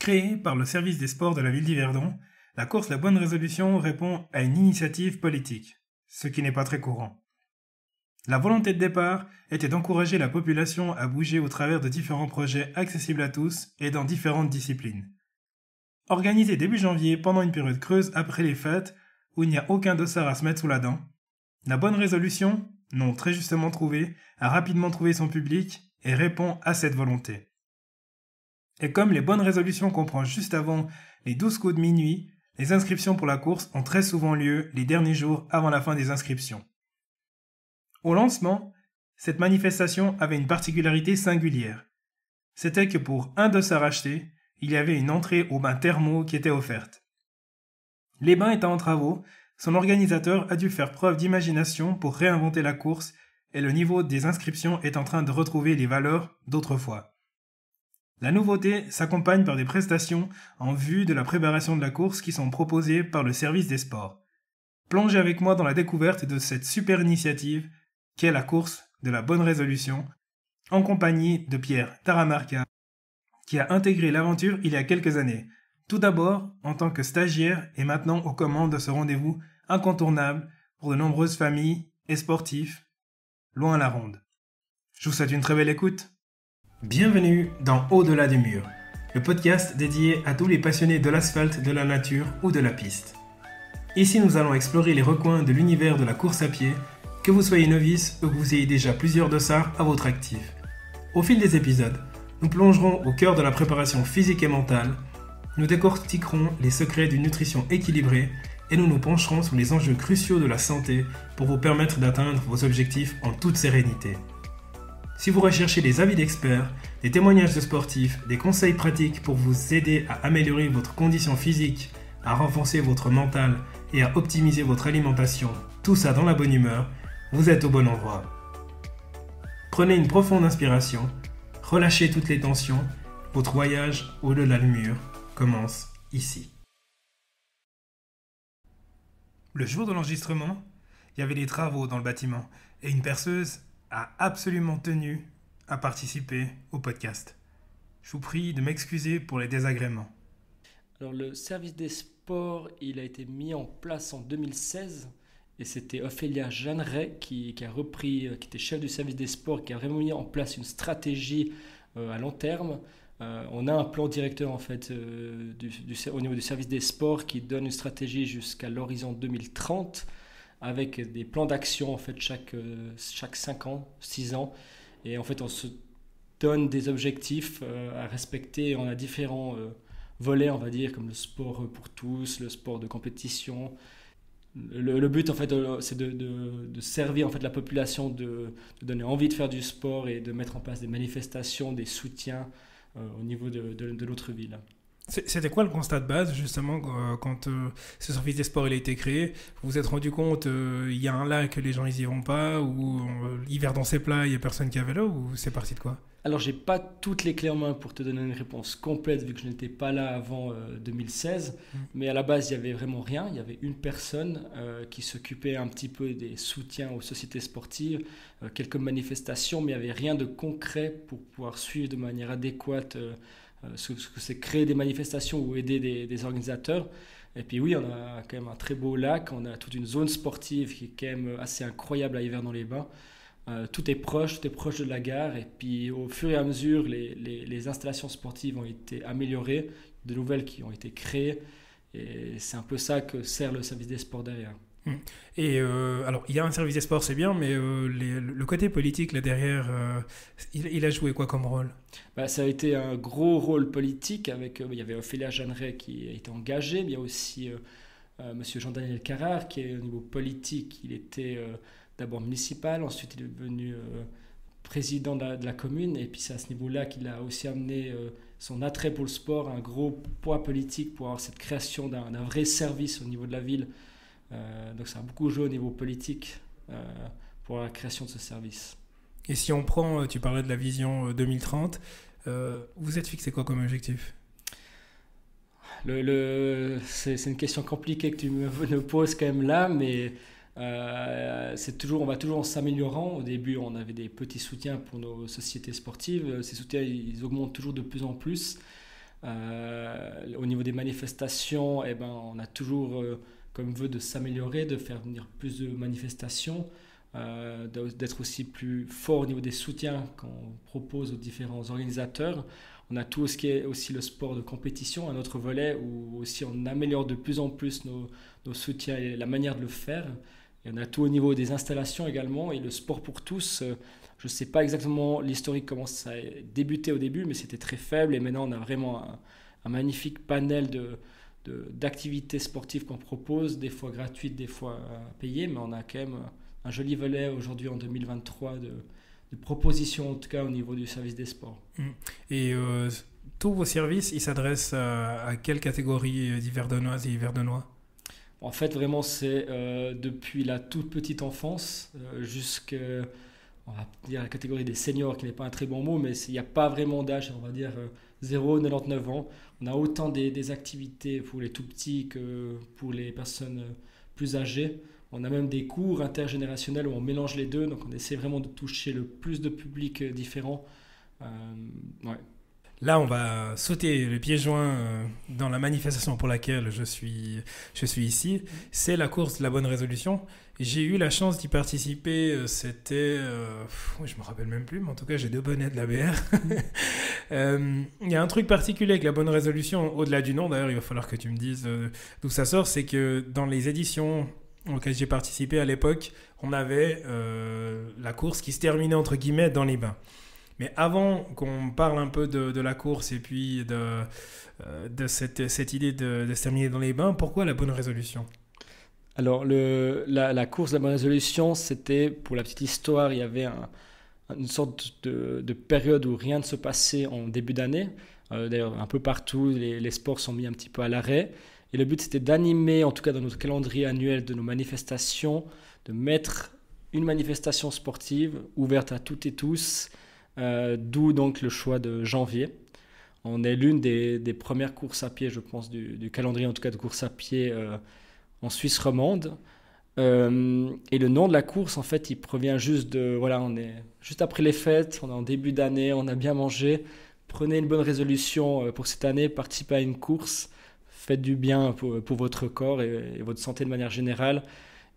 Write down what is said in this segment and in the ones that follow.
Créée par le service des sports de la ville d'Yverdon, la course La Bonne Résolution répond à une initiative politique, ce qui n'est pas très courant. La volonté de départ était d'encourager la population à bouger au travers de différents projets accessibles à tous et dans différentes disciplines. Organisée début janvier pendant une période creuse après les fêtes, où il n'y a aucun dossard à se mettre sous la dent, La Bonne Résolution, nom très justement trouvé, a rapidement trouvé son public et répond à cette volonté. Et comme les bonnes résolutions comprennent juste avant les 12 coups de minuit, les inscriptions pour la course ont très souvent lieu les derniers jours avant la fin des inscriptions. Au lancement, cette manifestation avait une particularité singulière. C'était que pour un dossard acheté, il y avait une entrée au bain thermo qui était offerte. Les bains étant en travaux, son organisateur a dû faire preuve d'imagination pour réinventer la course et le niveau des inscriptions est en train de retrouver les valeurs d'autrefois. La nouveauté s'accompagne par des prestations en vue de la préparation de la course qui sont proposées par le service des sports. Plongez avec moi dans la découverte de cette super initiative qu'est la course de la Bonne Résolution, en compagnie de Pierre Taramarca, qui a intégré l'aventure il y a quelques années, tout d'abord en tant que stagiaire et maintenant aux commandes de ce rendez-vous incontournable pour de nombreuses familles et sportifs, loin à la ronde. Je vous souhaite une très belle écoute. Bienvenue dans Au-delà du mur, le podcast dédié à tous les passionnés de l'asphalte, de la nature ou de la piste. Ici, nous allons explorer les recoins de l'univers de la course à pied, que vous soyez novice ou que vous ayez déjà plusieurs dossards à votre actif. Au fil des épisodes, nous plongerons au cœur de la préparation physique et mentale, nous décortiquerons les secrets d'une nutrition équilibrée et nous nous pencherons sur les enjeux cruciaux de la santé pour vous permettre d'atteindre vos objectifs en toute sérénité. Si vous recherchez des avis d'experts, des témoignages de sportifs, des conseils pratiques pour vous aider à améliorer votre condition physique, à renforcer votre mental et à optimiser votre alimentation, tout ça dans la bonne humeur, vous êtes au bon endroit. Prenez une profonde inspiration, relâchez toutes les tensions, votre voyage au-delà du mur commence ici. Le jour de l'enregistrement, il y avait des travaux dans le bâtiment et une perceuse a absolument tenu à participer au podcast. Je vous prie de m'excuser pour les désagréments. Alors le service des sports, il a été mis en place en 2016 et c'était Ophélia Jeanneret qui a repris, qui était chef du service des sports, qui a vraiment mis en place une stratégie à long terme. On a un plan directeur en fait au niveau du service des sports qui donne une stratégie jusqu'à l'horizon 2030 avec des plans d'action en fait chaque 5 ans, 6 ans. Et en fait, on se donne des objectifs à respecter. On a différents volets, on va dire, comme le sport pour tous, le sport de compétition. Le but, en fait, c'est de servir en fait, la population, de donner envie de faire du sport et de mettre en place des manifestations, des soutiens au niveau de notre ville. C'était quoi le constat de base, justement, quand ce service des sports il a été créé? Vous vous êtes rendu compte il y a un lac, les gens ils y vont pas, ou l'hiver dans ses plats, il y a personne qui avait là, ou c'est parti de quoi? Alors, j'ai pas toutes les clés en main pour te donner une réponse complète, vu que je n'étais pas là avant 2016. Mais à la base, il y avait vraiment rien. Il y avait une personne qui s'occupait un petit peu des soutiens aux sociétés sportives, quelques manifestations, mais il n'y avait rien de concret pour pouvoir suivre de manière adéquate ce que c'est créer des manifestations ou aider des organisateurs. Et puis oui, on a quand même un très beau lac, on a toute une zone sportive qui est quand même assez incroyable à Yverdon-les-Bains. Tout est proche de la gare et puis au fur et à mesure, les installations sportives ont été améliorées, de nouvelles qui ont été créées et c'est un peu ça que sert le service des sports derrière. Et alors, il y a un service des sports, c'est bien, mais le côté politique là derrière, il a joué quoi comme rôle? Ça a été un gros rôle politique. Il y avait Ophélia Jeanneret qui a été engagée, mais il y a aussi Monsieur Jean-Daniel Carrard qui est au niveau politique. Il était d'abord municipal, ensuite il est devenu président de la commune, et puis c'est à ce niveau-là qu'il a aussi amené son attrait pour le sport, un gros poids politique pour avoir cette création d'un vrai service au niveau de la ville. Donc ça a beaucoup joué au niveau politique pour la création de ce service. Et si on prend, tu parlais de la vision 2030, vous êtes fixé quoi comme objectif? C'est une question compliquée que tu me poses quand même là, mais on va toujours en s'améliorant. Au début, on avait des petits soutiens pour nos sociétés sportives. Ces soutiens, ils augmentent toujours de plus en plus. au niveau des manifestations, eh ben, on a toujours comme vœu de s'améliorer, de faire venir plus de manifestations, d'être aussi plus fort au niveau des soutiens qu'on propose aux différents organisateurs. On a tout ce qui est aussi le sport de compétition, un autre volet où aussi on améliore de plus en plus nos soutiens et la manière de le faire. Et on a tout au niveau des installations également et le sport pour tous. Je ne sais pas exactement l'historique, comment ça a débuté au début, mais c'était très faible et maintenant on a vraiment un magnifique panel d'activités sportives qu'on propose, des fois gratuites, des fois payées, mais on a quand même un joli volet aujourd'hui en 2023 de propositions, en tout cas au niveau du service des sports. Et tous vos services, ils s'adressent à quelle catégorie d'Yverdonoises et Yverdonois? En fait, vraiment, c'est depuis la toute petite enfance jusqu'à, on va dire, la catégorie des seniors, qui n'est pas un très bon mot, mais il n'y a pas vraiment d'âge, on va dire 0-99 ans. On a autant des activités pour les tout petits que pour les personnes plus âgées. On a même des cours intergénérationnels où on mélange les deux, donc on essaie vraiment de toucher le plus de publics différents. Ouais. Là, on va sauter le pied joint dans la manifestation pour laquelle je suis ici. C'est la course de la bonne résolution. J'ai eu la chance d'y participer. C'était... je ne me rappelle même plus, mais en tout cas, j'ai 2 bonnets de la BR. Il y a un truc particulier avec la bonne résolution, au-delà du nom. D'ailleurs, il va falloir que tu me dises d'où ça sort. C'est que dans les éditions auxquelles j'ai participé à l'époque, on avait la course qui se terminait entre guillemets dans les bains. Mais avant qu'on parle un peu de la course et puis de cette idée de se terminer dans les bains, pourquoi la bonne résolution? Alors, la course de la bonne résolution, c'était, pour la petite histoire, il y avait une sorte de période où rien ne se passait en début d'année. D'ailleurs, un peu partout, les sports sont mis un petit peu à l'arrêt. Et le but, c'était d'animer, en tout cas dans notre calendrier annuel de nos manifestations, de mettre une manifestation sportive ouverte à toutes et tous, d'où donc le choix de janvier. On est l'une des premières courses à pied, je pense, du calendrier, en tout cas de course à pied en Suisse romande. Et le nom de la course, en fait, il provient juste de... Voilà, on est juste après les fêtes, on est en début d'année, on a bien mangé. Prenez une bonne résolution pour cette année, participez à une course, faites du bien pour votre corps et votre santé de manière générale.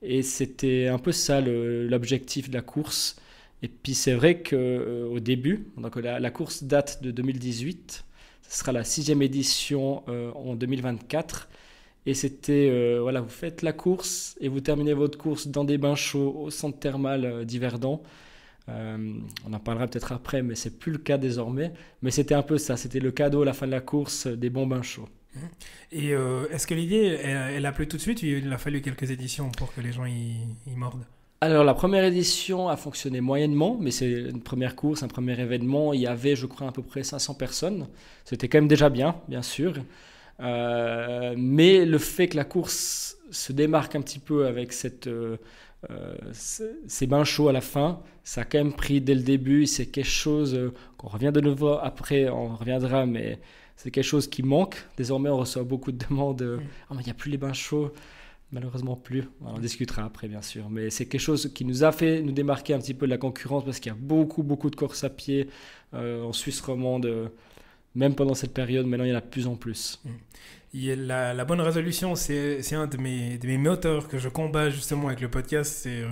Et c'était un peu ça l'objectif de la course. Et puis c'est vrai qu'au début, donc la course date de 2018, ce sera la 6e édition en 2024. Et c'était, voilà, vous faites la course et vous terminez votre course dans des bains chauds au centre thermal d'Yverdon. On en parlera peut-être après, mais c'est plus le cas désormais. Mais c'était un peu ça, c'était le cadeau à la fin de la course, des bons bains chauds. Et est-ce que l'idée, elle a plu tout de suite ou il a fallu quelques éditions pour que les gens y mordent? Alors la première édition a fonctionné moyennement, mais c'est une première course, un premier événement. Il y avait, je crois, à peu près 500 personnes. C'était quand même déjà bien sûr. Mais le fait que la course se démarque un petit peu avec ces bains chauds à la fin, ça a quand même pris dès le début. C'est quelque chose qu'on revient de nouveau après, on reviendra, mais c'est quelque chose qui manque. Désormais, on reçoit beaucoup de demandes. Ah, mais il n'y a plus les bains chauds. Malheureusement plus. On en discutera après, bien sûr. Mais c'est quelque chose qui nous a fait nous démarquer un petit peu de la concurrence parce qu'il y a beaucoup de courses à pied en Suisse romande. Même pendant cette période, maintenant, il y en a de plus en plus. La bonne résolution, c'est un de mes moteurs que je combats justement avec le podcast. C'est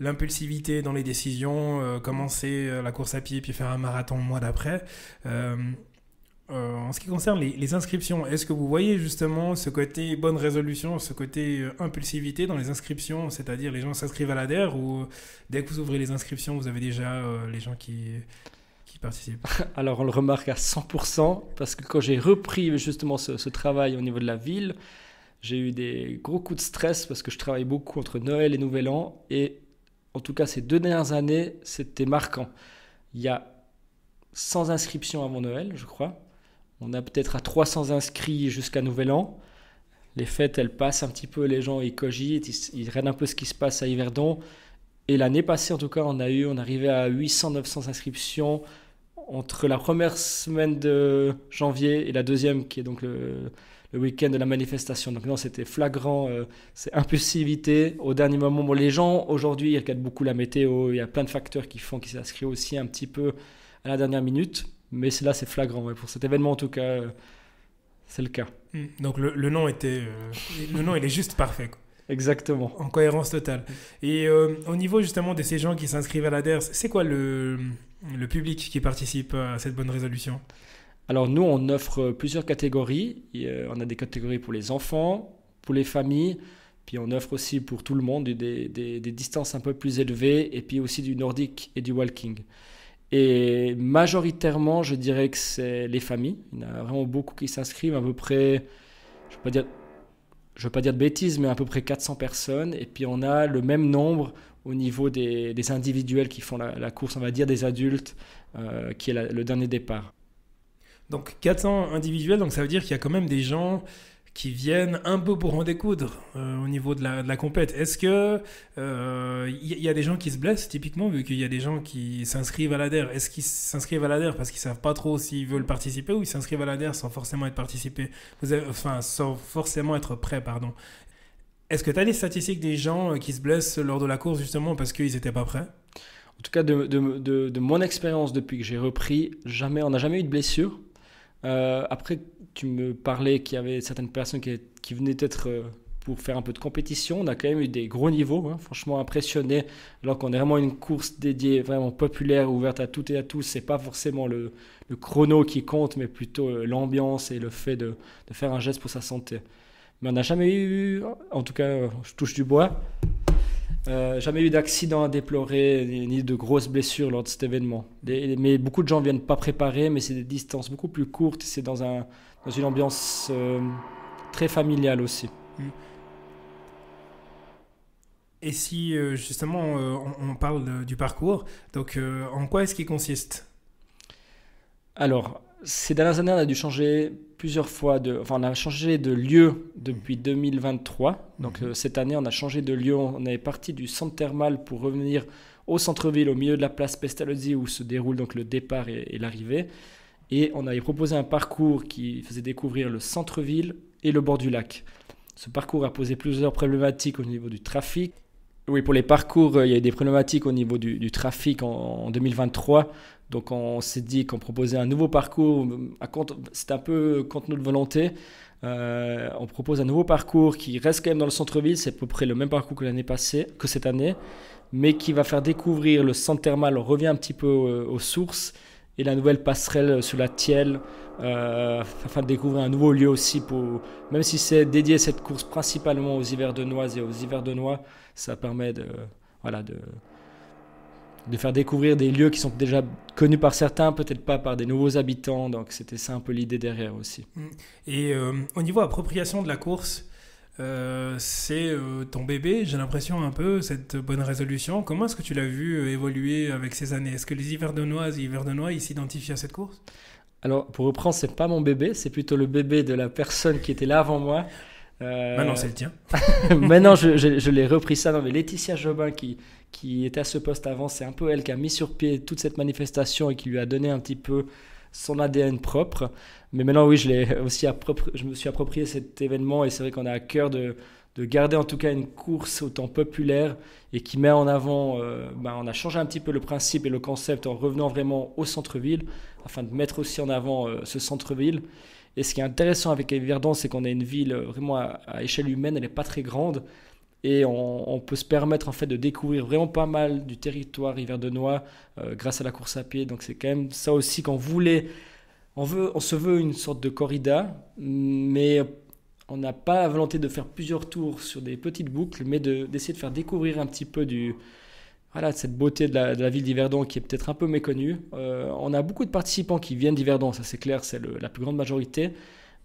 l'impulsivité dans les décisions, commencer la course à pied puis faire un marathon le mois d'après. En ce qui concerne les inscriptions, est-ce que vous voyez justement ce côté bonne résolution, ce côté impulsivité dans les inscriptions, c'est-à-dire les gens s'inscrivent à l'ADER ou dès que vous ouvrez les inscriptions, vous avez déjà les gens qui participent? Alors on le remarque à 100% parce que quand j'ai repris justement ce travail au niveau de la ville, j'ai eu des gros coups de stress parce que je travaille beaucoup entre Noël et Nouvel An et en tout cas ces 2 dernières années, c'était marquant. Il y a 100 inscriptions avant Noël, je crois. On a peut-être à 300 inscrits jusqu'à Nouvel An. Les fêtes, elles passent un petit peu, les gens ils cogitent, ils regardent un peu ce qui se passe à Yverdon. Et l'année passée, en tout cas, on arrivait à 800-900 inscriptions entre la première semaine de janvier et la deuxième, qui est donc le week-end de la manifestation. Donc non, c'était flagrant, c'est impulsivité au dernier moment. Bon, les gens, aujourd'hui, ils regardent beaucoup la météo. Il y a plein de facteurs qui font qu'ils s'inscrivent aussi un petit peu à la dernière minute. Mais là, c'est flagrant. Ouais. Pour cet événement, en tout cas, c'est le cas. Donc le nom le nom il est juste parfait, quoi. Exactement. En cohérence totale. Et au niveau justement de ces gens qui s'inscrivent à l'ADER, c'est quoi le public qui participe à cette bonne résolution? Alors nous, on offre plusieurs catégories. On a des catégories pour les enfants, pour les familles, puis on offre aussi pour tout le monde des distances un peu plus élevées, et puis aussi du nordique et du walking. Et majoritairement, je dirais que c'est les familles. Il y en a vraiment beaucoup qui s'inscrivent, à peu près, je ne veux pas dire de bêtises, mais à peu près 400 personnes. Et puis on a le même nombre au niveau des individuels qui font la course, on va dire des adultes, qui est le dernier départ. Donc 400 individuels, donc ça veut dire qu'il y a quand même des gens qui viennent un peu pour en découdre au niveau de la compète. Est-ce que y a des gens qui se blessent typiquement, vu qu'il y a des gens qui s'inscrivent à l'ADER? Est-ce qu'ils s'inscrivent à l'ADER parce qu'ils savent pas trop s'ils veulent participer, ou ils s'inscrivent à l'ADER sans forcément sans forcément être prêts, pardon. Est-ce que tu as des statistiques des gens qui se blessent lors de la course justement parce qu'ils n'étaient pas prêts? En tout cas, de mon expérience depuis que j'ai repris, on n'a jamais eu de blessure. Après, tu me parlais qu'il y avait certaines personnes qui venaient peut-être pour faire un peu de compétition. On a quand même eu des gros niveaux, hein, franchement impressionné. Alors qu'on est vraiment une course dédiée, vraiment populaire, ouverte à toutes et à tous. C'est pas forcément le chrono qui compte, mais plutôt l'ambiance et le fait de faire un geste pour sa santé. Mais on n'a jamais eu, en tout cas, je touche du bois, jamais eu d'accident à déplorer, ni de grosses blessures lors de cet événement. Mais beaucoup de gens ne viennent pas préparer, mais c'est des distances beaucoup plus courtes. C'est dans une ambiance très familiale aussi. Et si justement on parle du parcours, donc en quoi est-ce qu'il consiste? Alors, ces dernières années, on a dû changer plusieurs fois on a changé de lieu depuis 2023. Donc cette année, on a changé de lieu. On est parti du centre thermal pour revenir au centre-ville, au milieu de la place Pestalozzi, où se déroule donc le départ et l'arrivée. Et on avait proposé un parcours qui faisait découvrir le centre-ville et le bord du lac. Ce parcours a posé plusieurs problématiques au niveau du trafic. Oui, pour les parcours, il y a eu des problématiques au niveau du trafic en 2023. Donc on s'est dit qu'on proposait un nouveau parcours. C'était un peu contre notre volonté. On propose un nouveau parcours qui reste quand même dans le centre-ville. C'est à peu près le même parcours que l'année passée, que cette année, mais qui va faire découvrir le centre thermal. On revient un petit peu aux sources, et la nouvelle passerelle sur la Thielle, afin de découvrir un nouveau lieu aussi. Même si c'est dédié cette course principalement aux Yverdenoises et aux Yverdenois, ça permet de faire découvrir des lieux qui sont déjà connus par certains, peut-être pas par des nouveaux habitants. Donc c'était ça un peu l'idée derrière aussi. Et au niveau appropriation de la course, c'est ton bébé, j'ai l'impression un peu, cette bonne résolution. Comment est-ce que tu l'as vu évoluer avec ces années? Est-ce que les Yverdenoises et Yverdenois, ils s'identifient à cette course? Alors pour reprendre, c'est pas mon bébé, c'est plutôt le bébé de la personne qui était là avant moi. Maintenant c'est le tien. Maintenant je l'ai repris ça. Non, mais Laetitia Jobin qui était à ce poste avant, c'est un peu elle qui a mis sur pied toute cette manifestation et qui lui a donné un petit peu son ADN propre. Mais maintenant, oui, je me suis approprié cet événement, et c'est vrai qu'on a à cœur de garder en tout cas une course autant populaire et qui met en avant, on a changé un petit peu le principe et le concept en revenant vraiment au centre-ville, afin de mettre aussi en avant ce centre-ville. Et ce qui est intéressant avec Yverdon, c'est qu'on a une ville vraiment à échelle humaine, elle n'est pas très grande. Et on peut se permettre en fait de découvrir vraiment pas mal du territoire yverdenois grâce à la course à pied. Donc c'est quand même ça aussi qu'on voulait. On se veut une sorte de corrida, mais on n'a pas la volonté de faire plusieurs tours sur des petites boucles, mais d'essayer de faire découvrir un petit peu cette beauté de la ville d'Yverdon qui est peut-être un peu méconnue. On a beaucoup de participants qui viennent d'Yverdon, ça c'est clair, c'est la plus grande majorité.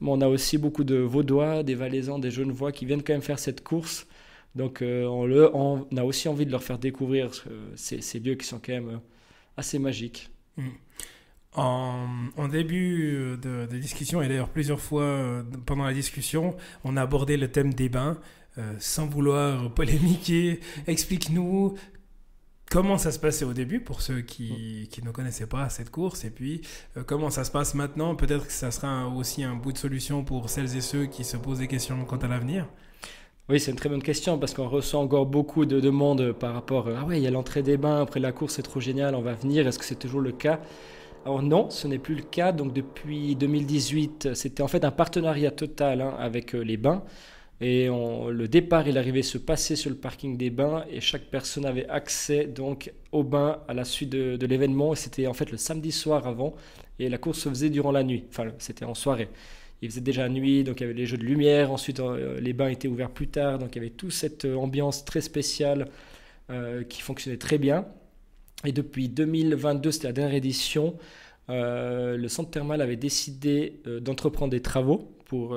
Mais on a aussi beaucoup de Vaudois, des Valaisans, des Genevois qui viennent quand même faire cette course. Donc on a aussi envie de leur faire découvrir ces lieux qui sont quand même assez magiques. En début de discussion, et d'ailleurs plusieurs fois pendant la discussion, on a abordé le thème des bains. Sans vouloir polémiquer, explique-nous comment ça se passait au début pour ceux qui ne connaissaient pas cette course, et puis comment ça se passe maintenant. Peut-être que ça sera aussi un bout de solution pour celles et ceux qui se posent des questions quant à l'avenir. Oui, c'est une très bonne question, parce qu'on reçoit encore beaucoup de demandes par rapport « Ah ouais, il y a l'entrée des bains, après la course, c'est trop génial, on va venir, est-ce que c'est toujours le cas ?» Alors non, ce n'est plus le cas. Donc depuis 2018, c'était en fait un partenariat total avec les bains. Et le départ et l'arrivée se passaient sur le parking des bains et chaque personne avait accès donc au bain à la suite de l'événement. Et c'était en fait le samedi soir avant et la course se faisait durant la nuit. Enfin, c'était en soirée. Il faisait déjà nuit, donc il y avait les jeux de lumière. Ensuite, les bains étaient ouverts plus tard, donc il y avait toute cette ambiance très spéciale qui fonctionnait très bien. Et depuis 2022, c'était la dernière édition, le centre thermal avait décidé d'entreprendre des travaux pour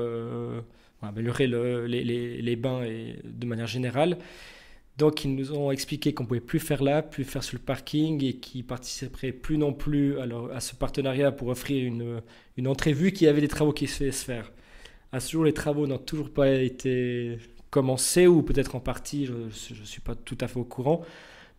améliorer les bains de manière générale. Donc ils nous ont expliqué qu'on ne pouvait plus faire là, plus faire sur le parking et qu'ils ne participeraient plus non plus à ce partenariat pour offrir une entrée vue qu'il y avait des travaux qui se faire. À ce jour, les travaux n'ont toujours pas été commencés ou peut-être en partie, je ne suis pas tout à fait au courant.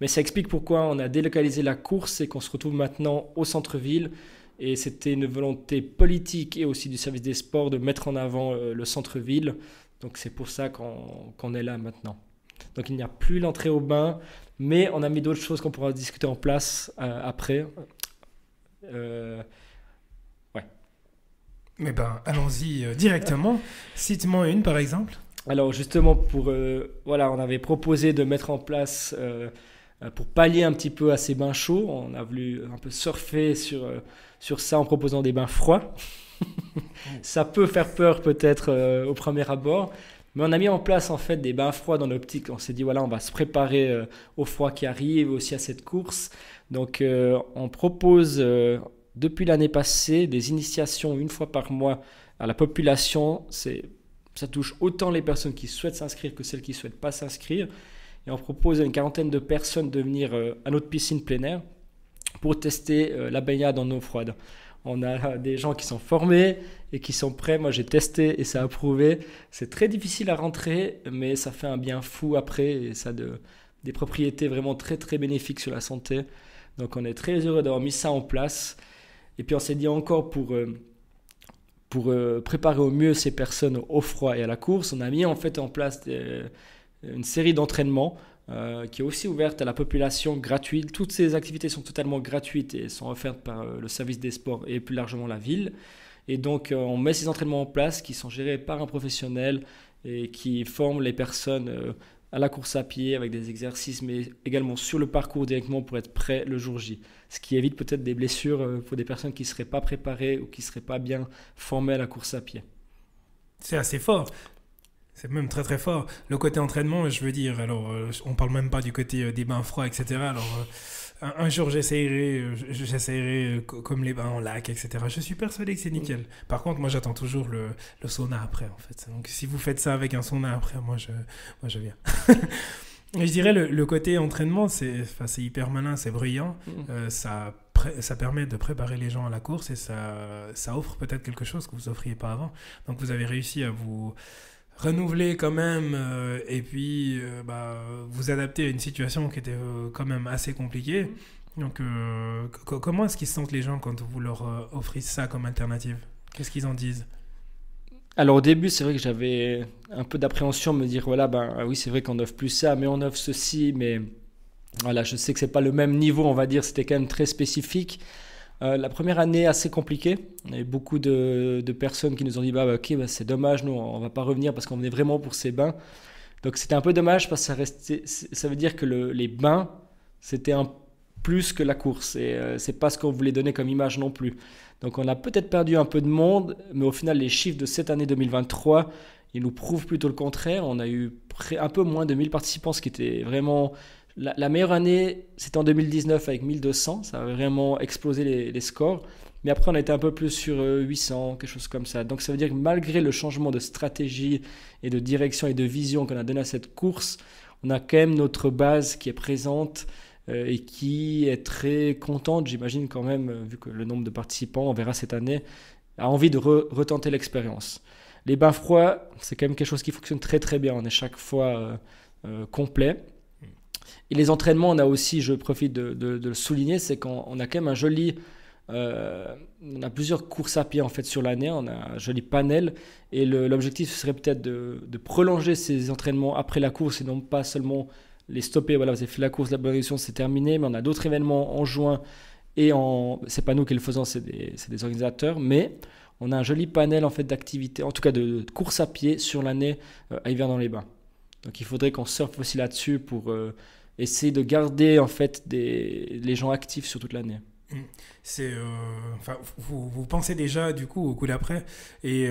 Mais ça explique pourquoi on a délocalisé la course et qu'on se retrouve maintenant au centre-ville. Et c'était une volonté politique et aussi du service des sports de mettre en avant le centre-ville. Donc c'est pour ça qu'on est là maintenant. Donc il n'y a plus l'entrée au bain, mais on a mis d'autres choses qu'on pourra discuter en place après. Ouais. Mais ben, allons-y directement. Cite-moi une, par exemple. Alors justement, on avait proposé de mettre en place, pour pallier un petit peu à ces bains chauds, on a voulu un peu surfer sur ça en proposant des bains froids. Ça peut faire peur peut-être au premier abord, mais on a mis en place en fait des bains froids dans l'optique. On s'est dit voilà, on va se préparer au froid qui arrive, aussi à cette course. Donc on propose depuis l'année passée des initiations une fois par mois à la population. Ça touche autant les personnes qui souhaitent s'inscrire que celles qui ne souhaitent pas s'inscrire. Et on propose à une quarantaine de personnes de venir à notre piscine plein air pour tester la baignade en eau froide. On a des gens qui sont formés et qui sont prêts. Moi, j'ai testé et ça a prouvé. C'est très difficile à rentrer, mais ça fait un bien fou après et ça a des propriétés vraiment très, très bénéfiques sur la santé. Donc, on est très heureux d'avoir mis ça en place. Et puis, on s'est dit encore pour préparer au mieux ces personnes au froid et à la course, on a mis en fait en place une série d'entraînements qui est aussi ouverte à la population, gratuite. Toutes ces activités sont totalement gratuites et sont offertes par le service des sports et plus largement la ville. Et donc on met ces entraînements en place qui sont gérés par un professionnel et qui forment les personnes à la course à pied avec des exercices, mais également sur le parcours directement pour être prêt le jour J. Ce qui évite peut-être des blessures pour des personnes qui ne seraient pas préparées ou qui ne seraient pas bien formées à la course à pied. C'est assez fort. C'est même très très fort. Le côté entraînement, je veux dire, alors on parle même pas du côté des bains froids, etc. Alors un jour j'essayerai comme les bains en lac, etc. Je suis persuadé que c'est nickel. Par contre, moi j'attends toujours le sauna après en fait. Donc si vous faites ça avec un sauna après, moi je viens. Je dirais le côté entraînement, c'est hyper malin, c'est brillant. Ça permet de préparer les gens à la course et ça offre peut-être quelque chose que vous offriez pas avant. Donc vous avez réussi à vous renouveler quand même et puis vous adapter à une situation qui était quand même assez compliquée. Donc comment est-ce qu'ils se sentent les gens quand vous leur offrez ça comme alternative? Qu'est-ce qu'ils en disent? Alors au début, c'est vrai que j'avais un peu d'appréhension, me dire voilà, oui, c'est vrai qu'on offre plus ça, mais on offre ceci, mais voilà, je sais que c'est pas le même niveau, on va dire, c'était quand même très spécifique. La première année assez compliquée, il y avait beaucoup de personnes qui nous ont dit ok, c'est dommage, nous on va pas revenir parce qu'on venait vraiment pour ces bains. Donc c'était un peu dommage parce que ça veut dire que les bains c'était un plus que la course et c'est pas ce qu'on voulait donner comme image non plus. Donc on a peut-être perdu un peu de monde, mais au final les chiffres de cette année 2023 ils nous prouvent plutôt le contraire. On a eu un peu moins de 1000 participants, ce qui était vraiment... La meilleure année, c'était en 2019 avec 1200, ça avait vraiment explosé les scores. Mais après, on a été un peu plus sur 800, quelque chose comme ça. Donc ça veut dire que malgré le changement de stratégie et de direction et de vision qu'on a donné à cette course, on a quand même notre base qui est présente et qui est très contente, j'imagine quand même, vu que le nombre de participants, on verra cette année, a envie de retenter l'expérience. Les bains froids, c'est quand même quelque chose qui fonctionne très très bien, on est chaque fois complet. Et les entraînements, on a aussi, je profite de le souligner, c'est qu'on a quand même un joli... on a plusieurs courses à pied en fait sur l'année, on a un joli panel et l'objectif serait peut-être de prolonger ces entraînements après la course et non pas seulement les stopper. Voilà, vous avez fait la course, la bonne édition, c'est terminé, mais on a d'autres événements en juin Et c'est pas nous qui le faisons, c'est des organisateurs, mais on a un joli panel en fait d'activités, en tout cas de courses à pied sur l'année à Yverdon-les-Bains. Donc il faudrait qu'on surfe aussi là-dessus pour essayer de garder en fait les gens actifs sur toute l'année. Vous pensez déjà du coup au coup d'après et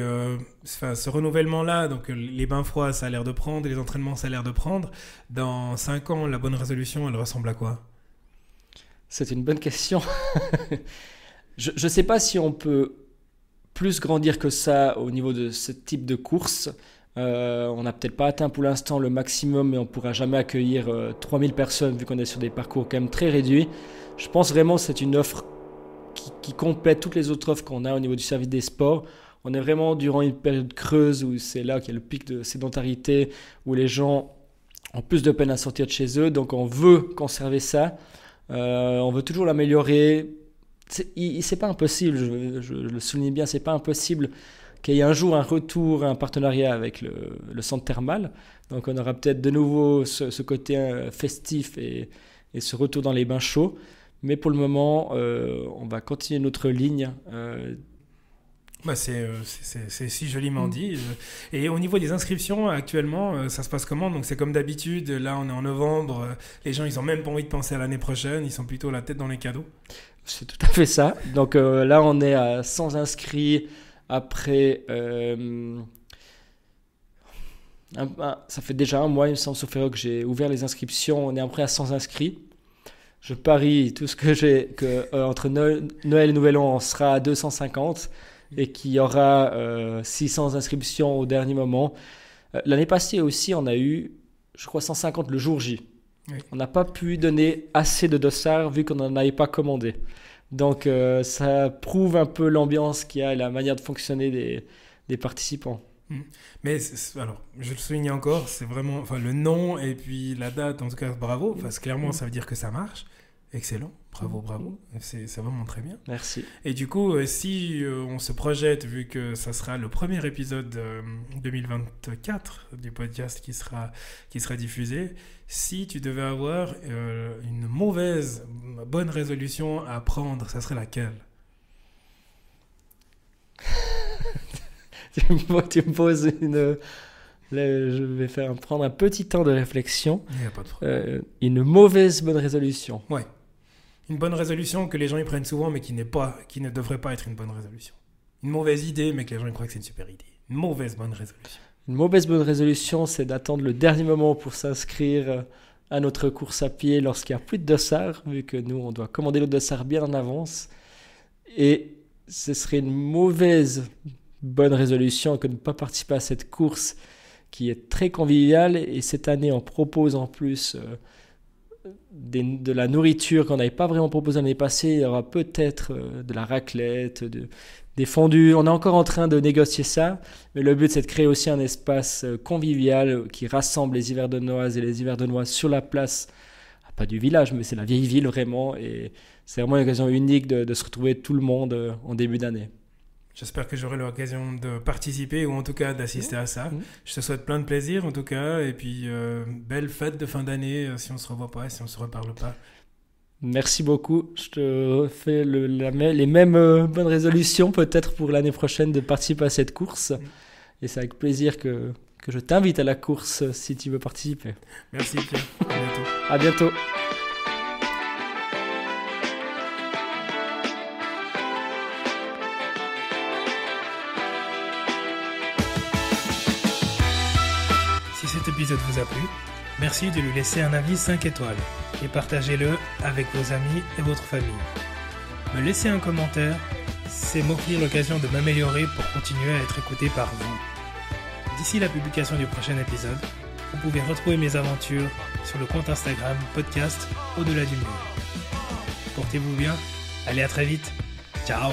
ce renouvellement-là, donc les bains froids ça a l'air de prendre, les entraînements ça a l'air de prendre. Dans 5 ans, la bonne résolution, elle ressemble à quoi? C'est une bonne question. Je ne sais pas si on peut plus grandir que ça au niveau de ce type de course. On n'a peut-être pas atteint pour l'instant le maximum, mais on ne pourra jamais accueillir 3000 personnes vu qu'on est sur des parcours quand même très réduits. Je pense vraiment que c'est une offre qui complète toutes les autres offres qu'on a au niveau du service des sports. On est vraiment durant une période creuse où c'est là qu'il y a le pic de sédentarité, où les gens ont plus de peine à sortir de chez eux. Donc on veut conserver ça. On veut toujours l'améliorer. C'est pas impossible, je le souligne bien, c'est pas impossible qu'il y ait un jour un retour, un partenariat avec le centre thermal. Donc on aura peut-être de nouveau ce côté festif et ce retour dans les bains chauds. Mais pour le moment, on va continuer notre ligne. C'est si joliment dit. Et au niveau des inscriptions, actuellement, ça se passe comment? Donc c'est comme d'habitude, là on est en novembre, les gens ils ont même pas envie de penser à l'année prochaine, ils sont plutôt la tête dans les cadeaux. C'est tout à fait ça. Donc là on est à 100 inscrits après... ça fait déjà un mois, il me semble, sauf erreur, que j'ai ouvert les inscriptions. On est après à 100 inscrits. Je parie tout ce que j'ai qu'entre Noël et Nouvel An, on sera à 250 et qu'il y aura 600 inscriptions au dernier moment. L'année passée aussi, on a eu, je crois, 150 le jour J. Oui. On n'a pas pu donner assez de dossards vu qu'on n'en avait pas commandé. Donc ça prouve un peu l'ambiance qu'il y a et la manière de fonctionner des participants. Mais alors, je le souligne encore, c'est vraiment le nom et puis la date, en tout cas, bravo, parce que clairement, ça veut dire que ça marche. Excellent, bravo. C'est vraiment très bien. Merci. Et du coup, si on se projette, vu que ça sera le premier épisode 2024 du podcast qui sera diffusé, si tu devais avoir une bonne résolution à prendre, ça serait laquelle? Tu me poses je vais prendre un petit temps de réflexion. Il n'y a pas de problème. Une mauvaise bonne résolution. Ouais. Une bonne résolution que les gens y prennent souvent, mais qui ne devrait pas être une bonne résolution. Une mauvaise idée, mais que les gens y croient que c'est une super idée. Une mauvaise bonne résolution. Une mauvaise bonne résolution, c'est d'attendre le dernier moment pour s'inscrire à notre course à pied lorsqu'il n'y a plus de dossard, vu que nous, on doit commander le dossard bien en avance. Et ce serait une mauvaise bonne résolution que de ne pas participer à cette course qui est très conviviale. Et cette année, on propose en plus de la nourriture qu'on n'avait pas vraiment proposé l'année passée. Il y aura peut-être de la raclette, des fondus. On est encore en train de négocier ça. Mais le but, c'est de créer aussi un espace convivial qui rassemble les Yverdonnoises et les Yverdonnois sur la place. Pas du village, mais c'est la vieille ville vraiment. Et c'est vraiment une occasion unique de se retrouver tout le monde en début d'année. J'espère que j'aurai l'occasion de participer ou en tout cas d'assister à ça. Je te souhaite plein de plaisir en tout cas et puis belle fête de fin d'année si on ne se revoit pas, si on ne se reparle pas. Merci beaucoup. Je te fais les mêmes bonnes résolutions peut-être pour l'année prochaine de participer à cette course. Et c'est avec plaisir que je t'invite à la course si tu veux participer. Merci Pierre. À bientôt. À bientôt. Cet épisode vous a plu, merci de lui laisser un avis 5 étoiles et partagez-le avec vos amis et votre famille. Me laisser un commentaire, c'est m'offrir l'occasion de m'améliorer pour continuer à être écouté par vous. D'ici la publication du prochain épisode, vous pouvez retrouver mes aventures sur le compte Instagram podcast Au-delà du mur. Portez-vous bien, allez à très vite, ciao.